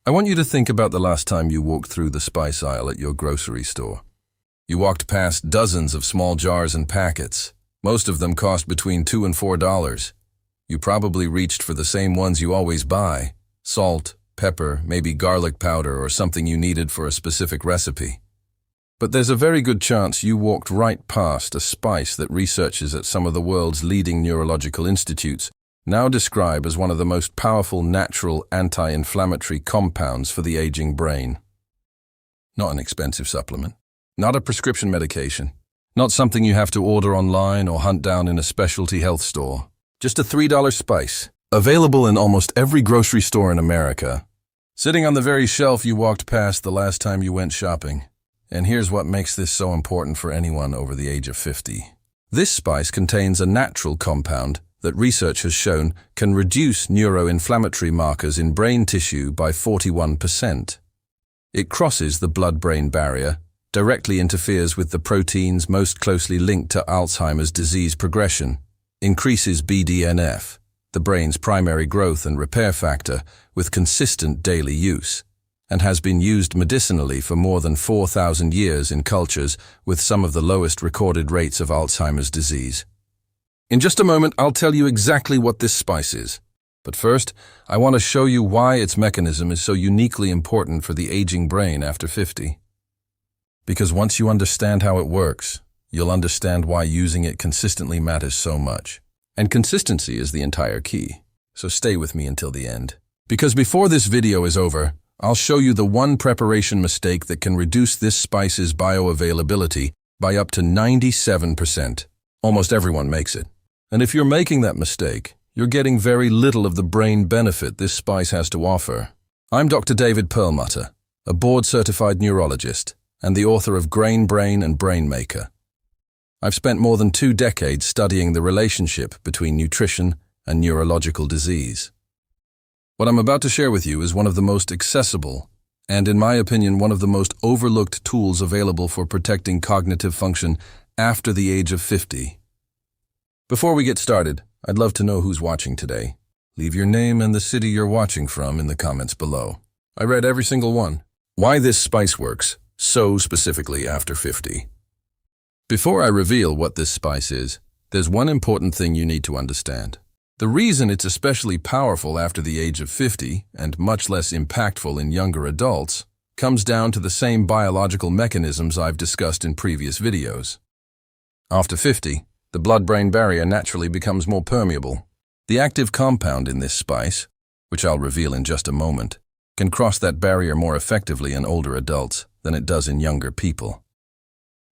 I want you to think about the last time you walked through the spice aisle at your grocery store. You walked past dozens of small jars and packets. Most of them cost between $2 and $4. You probably reached for the same ones you always buy: salt, pepper, maybe garlic powder, or something you needed for a specific recipe. But there's a very good chance you walked right past a spice that researchers at some of the world's leading neurological institutes now describe as one of the most powerful natural anti-inflammatory compounds for the aging brain. Not an expensive supplement, not a prescription medication, not something you have to order online or hunt down in a specialty health store. Just a $3 spice, available in almost every grocery store in America, sitting on the very shelf you walked past the last time you went shopping. And here's what makes this so important for anyone over the age of 50. This spice contains a natural compound that research has shown can reduce neuroinflammatory markers in brain tissue by 41%. It crosses the blood-brain barrier, directly interferes with the proteins most closely linked to Alzheimer's disease progression, increases BDNF, the brain's primary growth and repair factor, with consistent daily use, and has been used medicinally for more than 4,000 years in cultures with some of the lowest recorded rates of Alzheimer's disease. In just a moment, I'll tell you exactly what this spice is. But first, I want to show you why its mechanism is so uniquely important for the aging brain after 50. Because once you understand how it works, you'll understand why using it consistently matters so much. And consistency is the entire key. So stay with me until the end. Because before this video is over, I'll show you the one preparation mistake that can reduce this spice's bioavailability by up to 97%. Almost everyone makes it. And if you're making that mistake, you're getting very little of the brain benefit this spice has to offer. I'm Dr. David Perlmutter, a board-certified neurologist and the author of Grain, Brain, and Brain Maker. I've spent more than 2 decades studying the relationship between nutrition and neurological disease. What I'm about to share with you is one of the most accessible and, in my opinion, one of the most overlooked tools available for protecting cognitive function after the age of 50. Before we get started, I'd love to know who's watching today. Leave your name and the city you're watching from in the comments below. I read every single one. Why this spice works so specifically after 50. Before I reveal what this spice is, there's one important thing you need to understand. The reason it's especially powerful after the age of 50 and much less impactful in younger adults comes down to the same biological mechanisms I've discussed in previous videos. After 50, the blood-brain barrier naturally becomes more permeable. The active compound in this spice, which I'll reveal in just a moment, can cross that barrier more effectively in older adults than it does in younger people.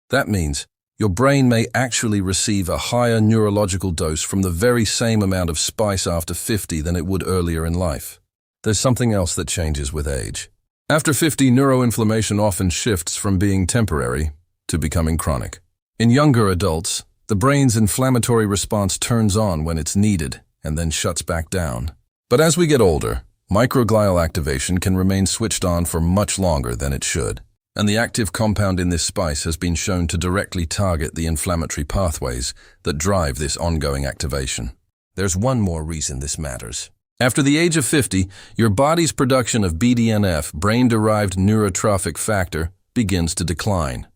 That means your brain may actually receive a higher neurological dose from the very same amount of spice after 50 than it would earlier in life. There's something else that changes with age. After 50, neuroinflammation often shifts from being temporary to becoming chronic. In younger adults, the brain's inflammatory response turns on when it's needed and then shuts back down. But as we get older, microglial activation can remain switched on for much longer than it should. And the active compound in this spice has been shown to directly target the inflammatory pathways that drive this ongoing activation. There's one more reason this matters. After the age of 50, your body's production of BDNF, brain-derived neurotrophic factor, begins to decline.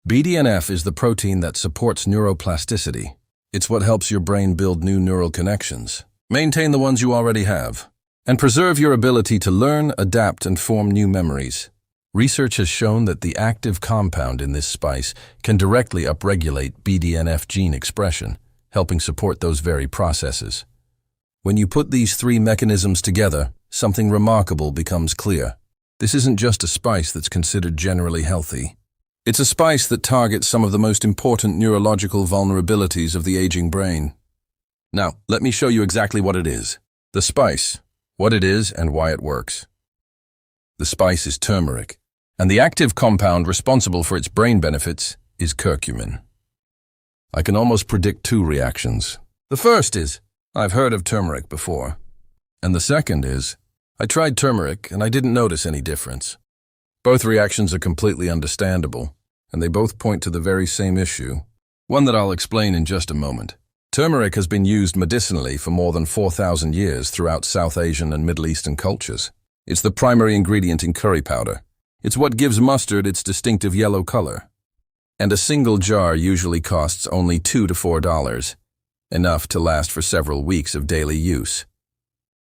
BDNF is the protein that supports neuroplasticity. It's what helps your brain build new neural connections, maintain the ones you already have, and preserve your ability to learn, adapt, and form new memories. Research has shown that the active compound in this spice can directly upregulate BDNF gene expression, helping support those very processes. When you put these 3 mechanisms together, something remarkable becomes clear. This isn't just a spice that's considered generally healthy. It's a spice that targets some of the most important neurological vulnerabilities of the aging brain. Now, let me show you exactly what it is. The spice, what it is and why it works. The spice is turmeric, and the active compound responsible for its brain benefits is curcumin. I can almost predict 2 reactions. The first is, I've heard of turmeric before. And the second is, I tried turmeric and I didn't notice any difference. Both reactions are completely understandable, and they both point to the very same issue, one that I'll explain in just a moment. Turmeric has been used medicinally for more than 4,000 years throughout South Asian and Middle Eastern cultures. It's the primary ingredient in curry powder. It's what gives mustard its distinctive yellow color. And a single jar usually costs only $2 to $4, enough to last for several weeks of daily use.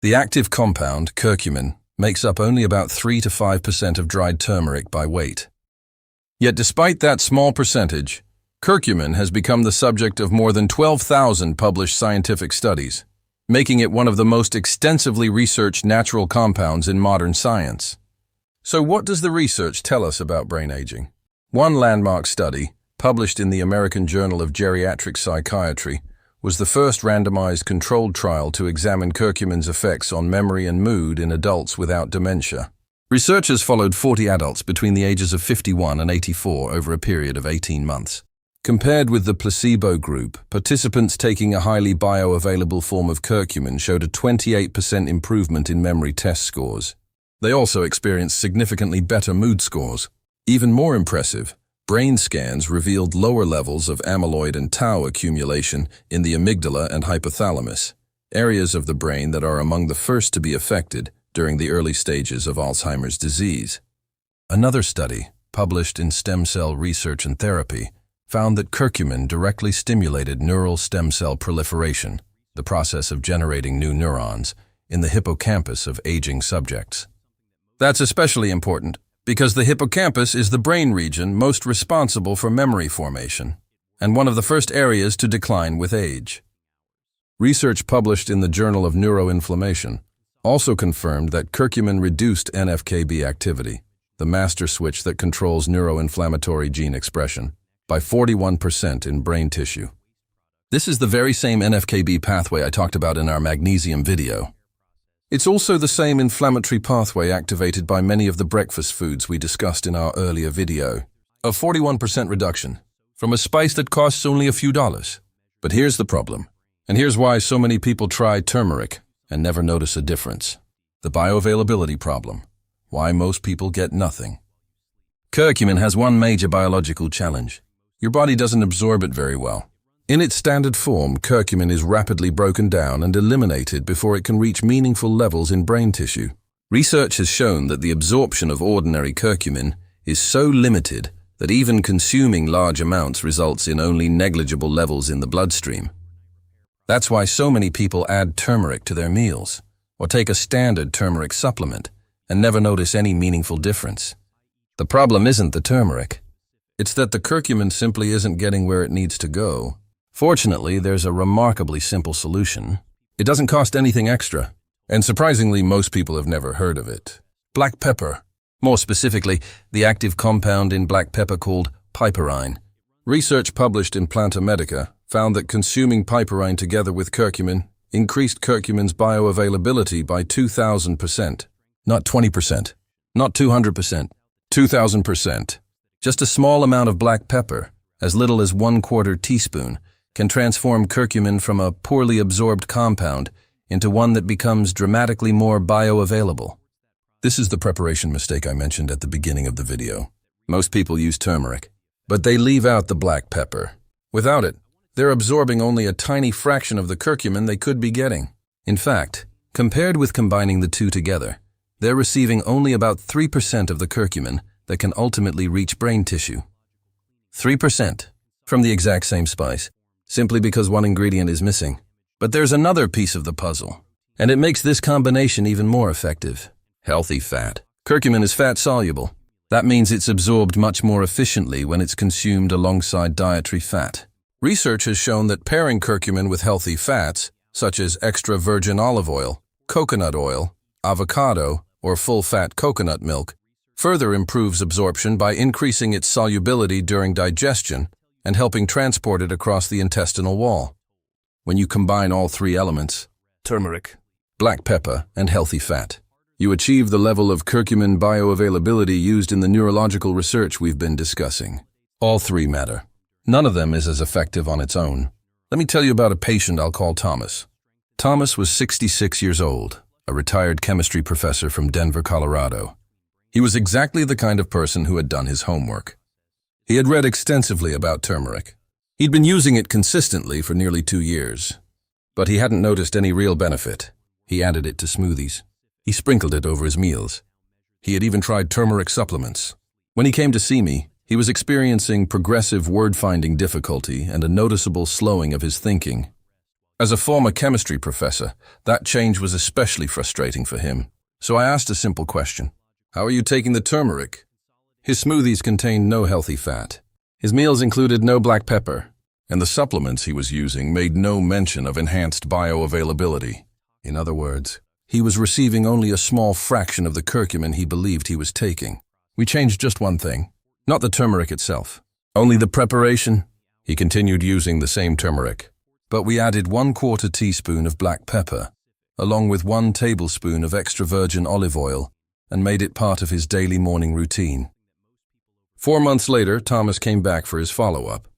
The active compound, curcumin, makes up only about 3 to 5% of dried turmeric by weight. Yet despite that small percentage, curcumin has become the subject of more than 12,000 published scientific studies, making it one of the most extensively researched natural compounds in modern science. So what does the research tell us about brain aging? One landmark study, published in the American Journal of Geriatric Psychiatry, was the first randomized controlled trial to examine curcumin's effects on memory and mood in adults without dementia. Researchers followed 40 adults between the ages of 51 and 84 over a period of 18 months. Compared with the placebo group, participants taking a highly bioavailable form of curcumin showed a 28% improvement in memory test scores. They also experienced significantly better mood scores. Even more impressive, brain scans revealed lower levels of amyloid and tau accumulation in the amygdala and hypothalamus, areas of the brain that are among the first to be affected during the early stages of Alzheimer's disease. Another study, published in Stem Cell Research and Therapy, found that curcumin directly stimulated neural stem cell proliferation, the process of generating new neurons, in the hippocampus of aging subjects. That's especially important because the hippocampus is the brain region most responsible for memory formation, and one of the first areas to decline with age. Research published in the Journal of Neuroinflammation also confirmed that curcumin reduced NF-κB activity, the master switch that controls neuroinflammatory gene expression, by 41% in brain tissue. This is the very same NF-κB pathway I talked about in our magnesium video. It's also the same inflammatory pathway activated by many of the breakfast foods we discussed in our earlier video. A 41% reduction from a spice that costs only a few dollars. But here's the problem, and here's why so many people try turmeric and never notice a difference. The bioavailability problem. Why most people get nothing. Curcumin has one major biological challenge. Your body doesn't absorb it very well. In its standard form, curcumin is rapidly broken down and eliminated before it can reach meaningful levels in brain tissue. Research has shown that the absorption of ordinary curcumin is so limited that even consuming large amounts results in only negligible levels in the bloodstream. That's why so many people add turmeric to their meals, or take a standard turmeric supplement, and never notice any meaningful difference. The problem isn't the turmeric. It's that the curcumin simply isn't getting where it needs to go. Fortunately, there's a remarkably simple solution. It doesn't cost anything extra, and surprisingly, most people have never heard of it. Black pepper. More specifically, the active compound in black pepper called piperine. Research published in Planta Medica found that consuming piperine together with curcumin increased curcumin's bioavailability by 2,000%. Not 20%, not 200%, 2,000%. Just a small amount of black pepper, as little as 1/4 teaspoon, can transform curcumin from a poorly absorbed compound into one that becomes dramatically more bioavailable. This is the preparation mistake I mentioned at the beginning of the video. Most people use turmeric, but they leave out the black pepper. Without it, they're absorbing only a tiny fraction of the curcumin they could be getting. In fact, compared with combining the two together, they're receiving only about 3% of the curcumin that can ultimately reach brain tissue. 3% from the exact same spice, simply because one ingredient is missing. But there's another piece of the puzzle, and it makes this combination even more effective. Healthy fat. Curcumin is fat-soluble. That means it's absorbed much more efficiently when it's consumed alongside dietary fat. Research has shown that pairing curcumin with healthy fats, such as extra virgin olive oil, coconut oil, avocado, or full-fat coconut milk, further improves absorption by increasing its solubility during digestion and helping transport it across the intestinal wall. When you combine all three elements, turmeric, black pepper, and healthy fat, you achieve the level of curcumin bioavailability used in the neurological research we've been discussing. All three matter. None of them is as effective on its own. Let me tell you about a patient I'll call Thomas. Thomas was 66 years old, a retired chemistry professor from Denver, Colorado. He was exactly the kind of person who had done his homework. He had read extensively about turmeric. He'd been using it consistently for nearly 2 years, but he hadn't noticed any real benefit. He added it to smoothies. He sprinkled it over his meals. He had even tried turmeric supplements. When he came to see me, he was experiencing progressive word-finding difficulty and a noticeable slowing of his thinking. As a former chemistry professor, that change was especially frustrating for him. So I asked a simple question. How are you taking the turmeric? His smoothies contained no healthy fat. His meals included no black pepper, and the supplements he was using made no mention of enhanced bioavailability. In other words, he was receiving only a small fraction of the curcumin he believed he was taking. We changed just one thing, not the turmeric itself, only the preparation. He continued using the same turmeric, but we added 1/4 teaspoon of black pepper, along with 1 tablespoon of extra virgin olive oil, and made it part of his daily morning routine. 4 months later, Thomas came back for his follow-up.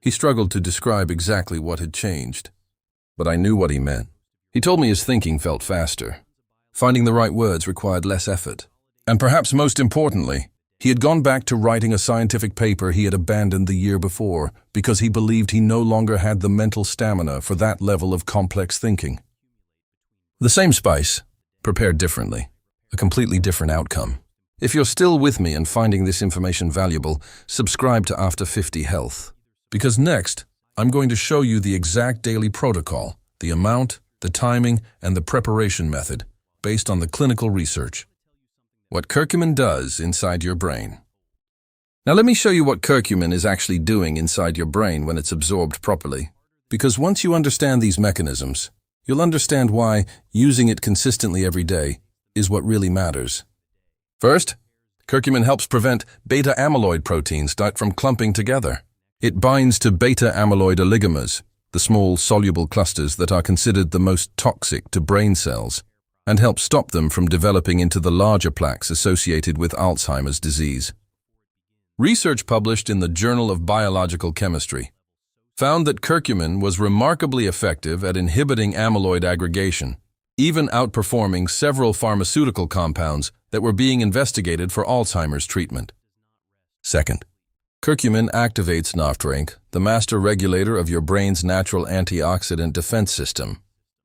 He struggled to describe exactly what had changed, but I knew what he meant. He told me his thinking felt faster. Finding the right words required less effort. And perhaps most importantly, he had gone back to writing a scientific paper he had abandoned the year before because he believed he no longer had the mental stamina for that level of complex thinking. The same spice, prepared differently, a completely different outcome. If you're still with me and finding this information valuable, subscribe to After 50 Health. Because next, I'm going to show you the exact daily protocol, the amount, the timing, and the preparation method, based on the clinical research. What curcumin does inside your brain. Now let me show you what curcumin is actually doing inside your brain when it's absorbed properly. Because once you understand these mechanisms, you'll understand why using it consistently every day is what really matters. First, curcumin helps prevent beta-amyloid proteins from clumping together. It binds to beta-amyloid oligomers, the small soluble clusters that are considered the most toxic to brain cells, and helps stop them from developing into the larger plaques associated with Alzheimer's disease. Research published in the Journal of Biological Chemistry found that curcumin was remarkably effective at inhibiting amyloid aggregation, even outperforming several pharmaceutical compounds that were being investigated for Alzheimer's treatment. Second, curcumin activates NRF2, the master regulator of your brain's natural antioxidant defense system.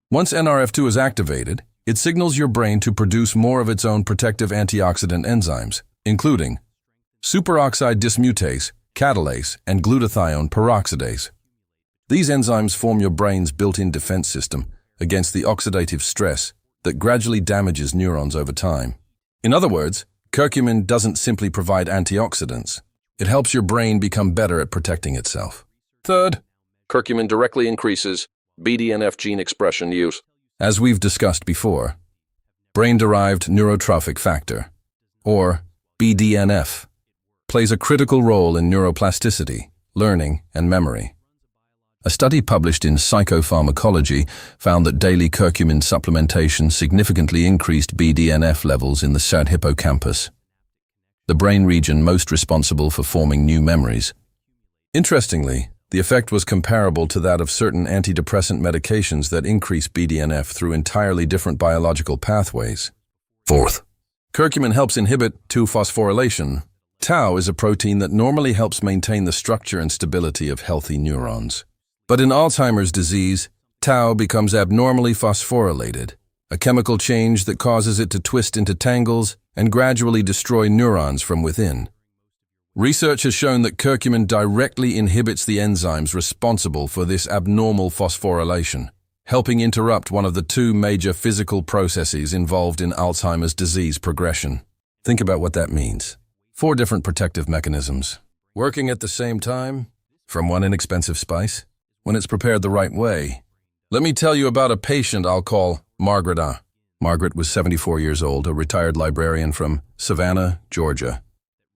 Once NRF2 is activated, it signals your brain to produce more of its own protective antioxidant enzymes, including superoxide dismutase, catalase, and glutathione peroxidase. These enzymes form your brain's built-in defense system against the oxidative stress that gradually damages neurons over time. In other words, curcumin doesn't simply provide antioxidants. It helps your brain become better at protecting itself. Third, curcumin directly increases BDNF gene expression use. As we've discussed before, brain-derived neurotrophic factor, or BDNF, plays a critical role in neuroplasticity, learning, and memory. A study published in Psychopharmacology found that daily curcumin supplementation significantly increased BDNF levels in the SAD hippocampus, the brain region most responsible for forming new memories. Interestingly, the effect was comparable to that of certain antidepressant medications that increase BDNF through entirely different biological pathways. Fourth, curcumin helps inhibit 2-phosphorylation. Tau is a protein that normally helps maintain the structure and stability of healthy neurons. But in Alzheimer's disease, tau becomes abnormally phosphorylated, a chemical change that causes it to twist into tangles and gradually destroy neurons from within. Research has shown that curcumin directly inhibits the enzymes responsible for this abnormal phosphorylation, helping interrupt one of the 2 major physical processes involved in Alzheimer's disease progression. Think about what that means. 4 different protective mechanisms, working at the same time, from one inexpensive spice, when it's prepared the right way. Let me tell you about a patient I'll call Margaret. Margaret was 74 years old, a retired librarian from Savannah, Georgia.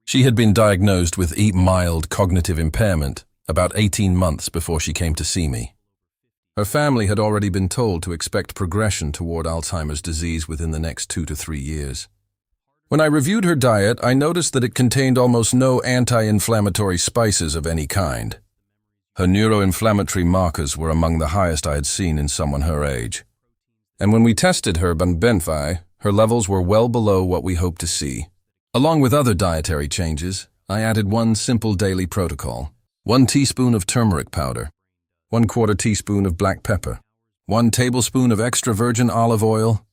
She had been diagnosed with mild cognitive impairment about 18 months before she came to see me. Her family had already been told to expect progression toward Alzheimer's disease within the next 2 to 3 years. When I reviewed her diet, I noticed that it contained almost no anti-inflammatory spices of any kind. Her neuroinflammatory markers were among the highest I had seen in someone her age. And when we tested her Benfi, her levels were well below what we hoped to see. Along with other dietary changes, I added one simple daily protocol: 1 teaspoon of turmeric powder, 1/4 teaspoon of black pepper, 1 tablespoon of extra virgin olive oil,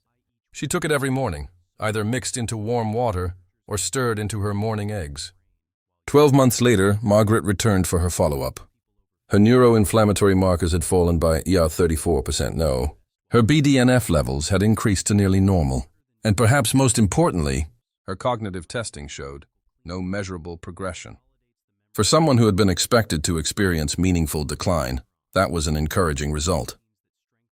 She took it every morning, either mixed into warm water or stirred into her morning eggs. 12 months later, Margaret returned for her follow-up. Her neuroinflammatory markers had fallen by 34%. No. Her BDNF levels had increased to nearly normal. And perhaps most importantly, her cognitive testing showed no measurable progression. For someone who had been expected to experience meaningful decline, that was an encouraging result.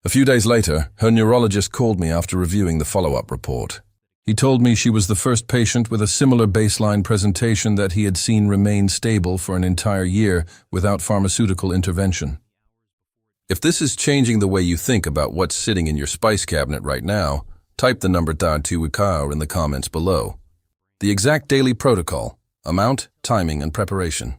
A few days later, her neurologist called me after reviewing the follow-up report. He told me she was the first patient with a similar baseline presentation that he had seen remain stable for an entire year without pharmaceutical intervention. If this is changing the way you think about what's sitting in your spice cabinet right now, type the number *2 in the comments below. The exact daily protocol, amount, timing, and preparation.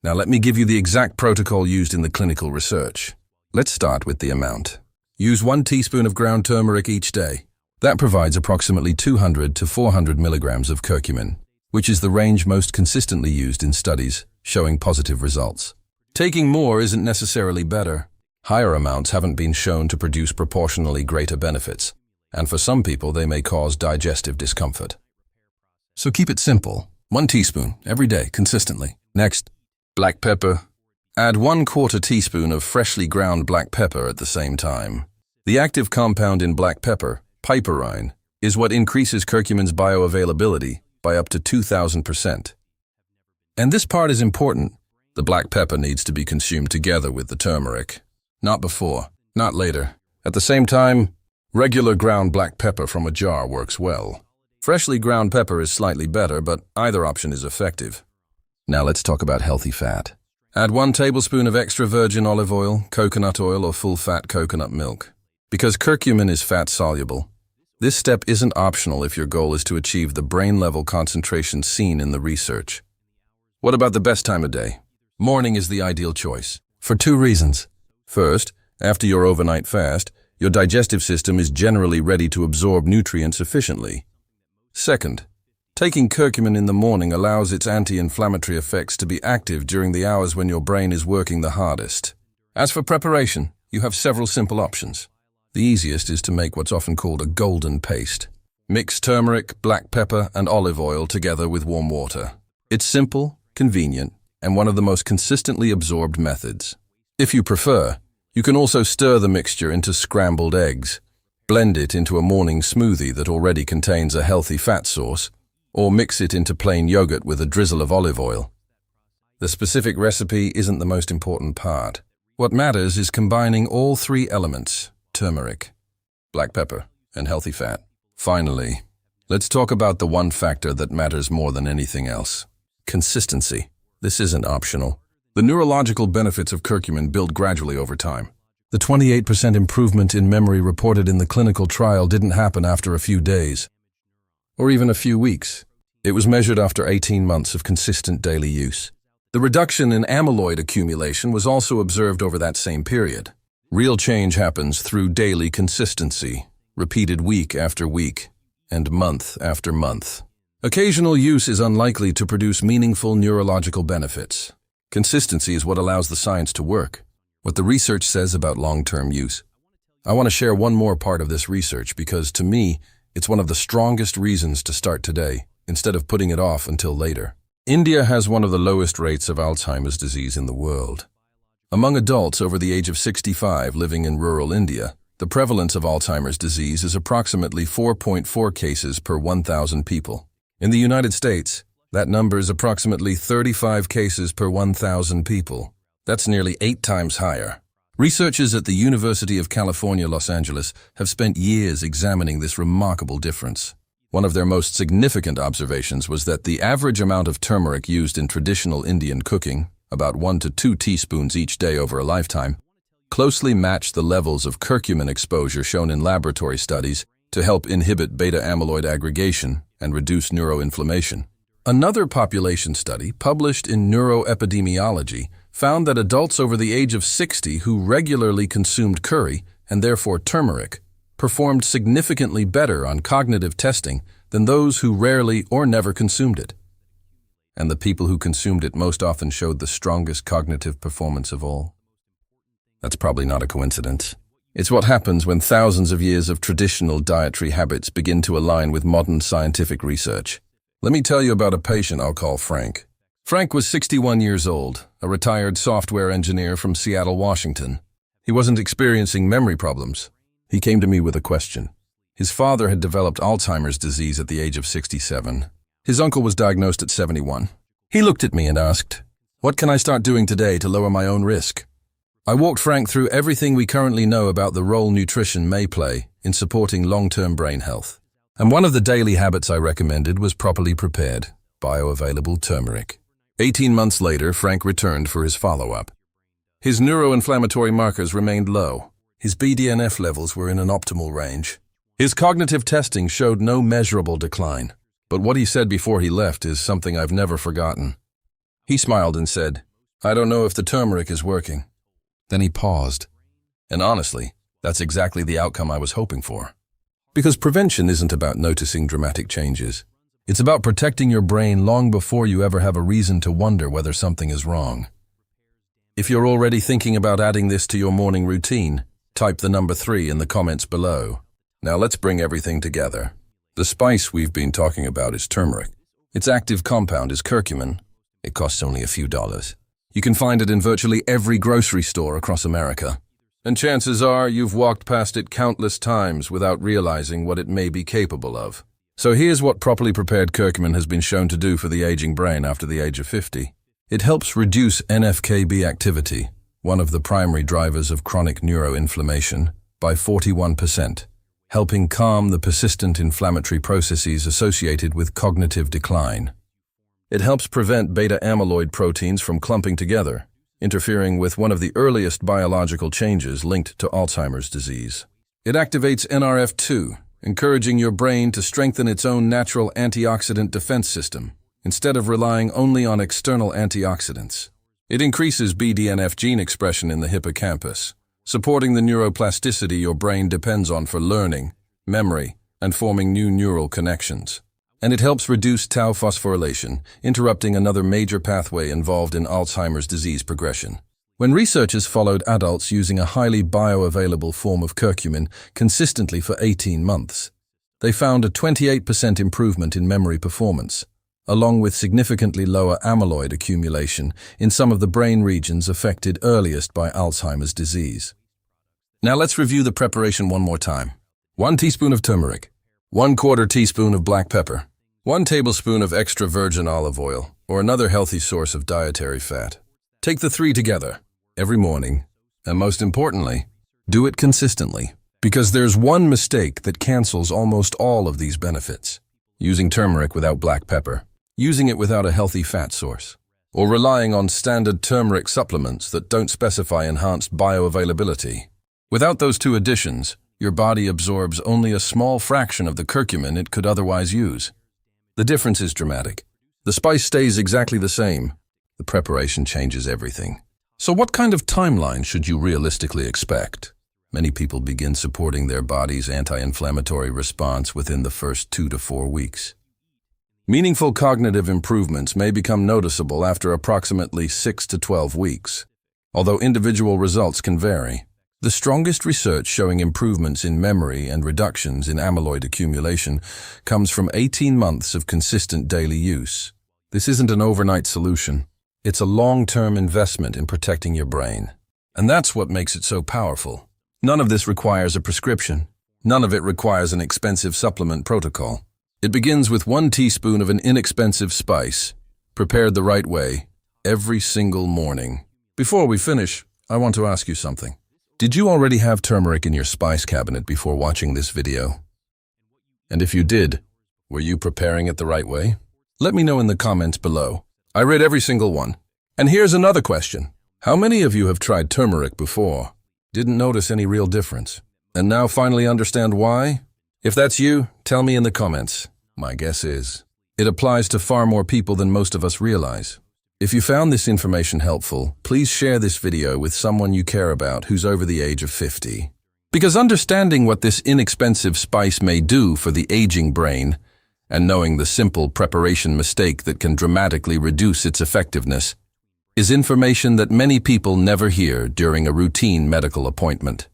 Now let me give you the exact protocol used in the clinical research. Let's start with the amount. Use 1 teaspoon of ground turmeric each day. That provides approximately 200 to 400 milligrams of curcumin, which is the range most consistently used in studies showing positive results. Taking more isn't necessarily better. Higher amounts haven't been shown to produce proportionally greater benefits, and for some people they may cause digestive discomfort. So keep it simple. 1 teaspoon every day, consistently. Next, black pepper. Add 1/4 teaspoon of freshly ground black pepper at the same time. The active compound in black pepper, piperine, is what increases curcumin's bioavailability by up to 2,000%. And this part is important. The black pepper needs to be consumed together with the turmeric. Not before, not later. At the same time, regular ground black pepper from a jar works well. Freshly ground pepper is slightly better, but either option is effective. Now let's talk about healthy fat. Add 1 tablespoon of extra virgin olive oil, coconut oil, or full-fat coconut milk. Because curcumin is fat-soluble, this step isn't optional if your goal is to achieve the brain-level concentration seen in the research. What about the best time of day? Morning is the ideal choice, for 2 reasons. First, after your overnight fast, your digestive system is generally ready to absorb nutrients efficiently. Second, taking curcumin in the morning allows its anti-inflammatory effects to be active during the hours when your brain is working the hardest. As for preparation, you have several simple options. The easiest is to make what's often called a golden paste. Mix turmeric, black pepper, and olive oil together with warm water. It's simple, convenient, and one of the most consistently absorbed methods. If you prefer, you can also stir the mixture into scrambled eggs, blend it into a morning smoothie that already contains a healthy fat source, or mix it into plain yogurt with a drizzle of olive oil. The specific recipe isn't the most important part. What matters is combining all 3 elements: turmeric, black pepper, and healthy fat. Finally, let's talk about the one factor that matters more than anything else: consistency. This isn't optional. The neurological benefits of curcumin build gradually over time. The 28% improvement in memory reported in the clinical trial didn't happen after a few days, or even a few weeks. It was measured after 18 months of consistent daily use. The reduction in amyloid accumulation was also observed over that same period. Real change happens through daily consistency, repeated week after week, and month after month. Occasional use is unlikely to produce meaningful neurological benefits. Consistency is what allows the science to work, what the research says about long-term use. I want to share one more part of this research because, to me, it's one of the strongest reasons to start today, instead of putting it off until later. India has one of the lowest rates of Alzheimer's disease in the world. Among adults over the age of 65 living in rural India, the prevalence of Alzheimer's disease is approximately 4.4 cases per 1,000 people. In the United States, that number is approximately 35 cases per 1,000 people. That's nearly 8 times higher. Researchers at the University of California, Los Angeles, have spent years examining this remarkable difference. One of their most significant observations was that the average amount of turmeric used in traditional Indian cooking, about 1 to 2 teaspoons each day over a lifetime, closely matched the levels of curcumin exposure shown in laboratory studies to help inhibit beta-amyloid aggregation and reduce neuroinflammation. Another population study, published in Neuroepidemiology, found that adults over the age of 60 who regularly consumed curry, and therefore turmeric, performed significantly better on cognitive testing than those who rarely or never consumed it. And the people who consumed it most often showed the strongest cognitive performance of all. That's probably not a coincidence. It's what happens when thousands of years of traditional dietary habits begin to align with modern scientific research. Let me tell you about a patient I'll call Frank. Frank was 61 years old, a retired software engineer from Seattle, Washington. He wasn't experiencing memory problems. He came to me with a question. His father had developed Alzheimer's disease at the age of 67. His uncle was diagnosed at 71. He looked at me and asked, "What can I start doing today to lower my own risk?" I walked Frank through everything we currently know about the role nutrition may play in supporting long-term brain health. And one of the daily habits I recommended was properly prepared, bioavailable turmeric. 18 months later, Frank returned for his follow-up. His neuroinflammatory markers remained low. His BDNF levels were in an optimal range. His cognitive testing showed no measurable decline. But what he said before he left is something I've never forgotten. He smiled and said, "I don't know if the turmeric is working." Then he paused. And honestly, that's exactly the outcome I was hoping for. Because prevention isn't about noticing dramatic changes. It's about protecting your brain long before you ever have a reason to wonder whether something is wrong. If you're already thinking about adding this to your morning routine, type the number 3 in the comments below. Now let's bring everything together. The spice we've been talking about is turmeric. Its active compound is curcumin. It costs only a few dollars. You can find it in virtually every grocery store across America. And chances are you've walked past it countless times without realizing what it may be capable of. So here's what properly prepared curcumin has been shown to do for the aging brain after the age of 50. It helps reduce NF-κB activity, one of the primary drivers of chronic neuroinflammation, by 41%, helping calm the persistent inflammatory processes associated with cognitive decline. It helps prevent beta-amyloid proteins from clumping together, interfering with one of the earliest biological changes linked to Alzheimer's disease. It activates NRF2, encouraging your brain to strengthen its own natural antioxidant defense system, instead of relying only on external antioxidants. It increases BDNF gene expression in the hippocampus, supporting the neuroplasticity your brain depends on for learning, memory, and forming new neural connections. And it helps reduce tau phosphorylation, interrupting another major pathway involved in Alzheimer's disease progression. When researchers followed adults using a highly bioavailable form of curcumin consistently for 18 months, they found a 28% improvement in memory performance, along with significantly lower amyloid accumulation in some of the brain regions affected earliest by Alzheimer's disease. Now let's review the preparation one more time. 1 teaspoon of turmeric, 1/4 teaspoon of black pepper, 1 tablespoon of extra virgin olive oil, or another healthy source of dietary fat. Take the 3 together every morning, and most importantly, do it consistently, because there's one mistake that cancels almost all of these benefits: using turmeric without black pepper, using it without a healthy fat source, or relying on standard turmeric supplements that don't specify enhanced bioavailability. Without those 2 additions, your body absorbs only a small fraction of the curcumin it could otherwise use. The difference is dramatic. The spice stays exactly the same. The preparation changes everything. So what kind of timeline should you realistically expect? Many people begin supporting their body's anti-inflammatory response within the first 2 to 4 weeks. Meaningful cognitive improvements may become noticeable after approximately 6 to 12 weeks, although individual results can vary. The strongest research showing improvements in memory and reductions in amyloid accumulation comes from 18 months of consistent daily use. This isn't an overnight solution. It's a long-term investment in protecting your brain. And that's what makes it so powerful. None of this requires a prescription. None of it requires an expensive supplement protocol. It begins with 1 teaspoon of an inexpensive spice, prepared the right way, every single morning. Before we finish, I want to ask you something. Did you already have turmeric in your spice cabinet before watching this video? And if you did, were you preparing it the right way? Let me know in the comments below. I read every single one. And here's another question. How many of you have tried turmeric before, didn't notice any real difference, and now finally understand why? If that's you, tell me in the comments. My guess is, it applies to far more people than most of us realize. If you found this information helpful, please share this video with someone you care about who's over the age of 50. Because understanding what this inexpensive spice may do for the aging brain, and knowing the simple preparation mistake that can dramatically reduce its effectiveness, is information that many people never hear during a routine medical appointment.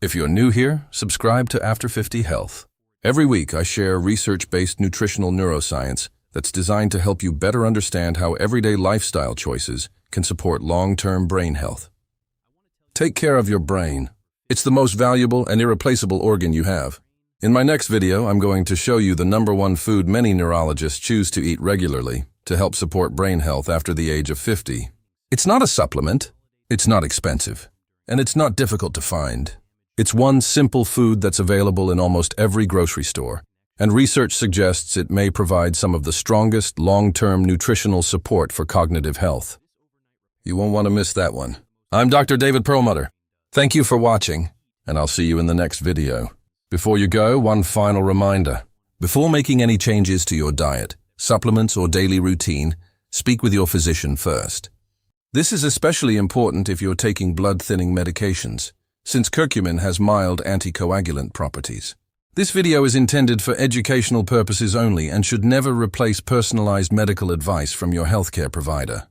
If you're new here, subscribe to After 50 Health. Every week I share research-based nutritional neuroscience that's designed to help you better understand how everyday lifestyle choices can support long-term brain health. Take care of your brain. It's the most valuable and irreplaceable organ you have. In my next video, I'm going to show you the #1 food many neurologists choose to eat regularly to help support brain health after the age of 50. It's not a supplement, it's not expensive, and it's not difficult to find. It's one simple food that's available in almost every grocery store, and research suggests it may provide some of the strongest long-term nutritional support for cognitive health. You won't want to miss that one. I'm Dr. David Perlmutter. Thank you for watching, and I'll see you in the next video. Before you go, one final reminder. Before making any changes to your diet, supplements, or daily routine, speak with your physician first. This is especially important if you're taking blood-thinning medications, since curcumin has mild anticoagulant properties. This video is intended for educational purposes only and should never replace personalized medical advice from your healthcare provider.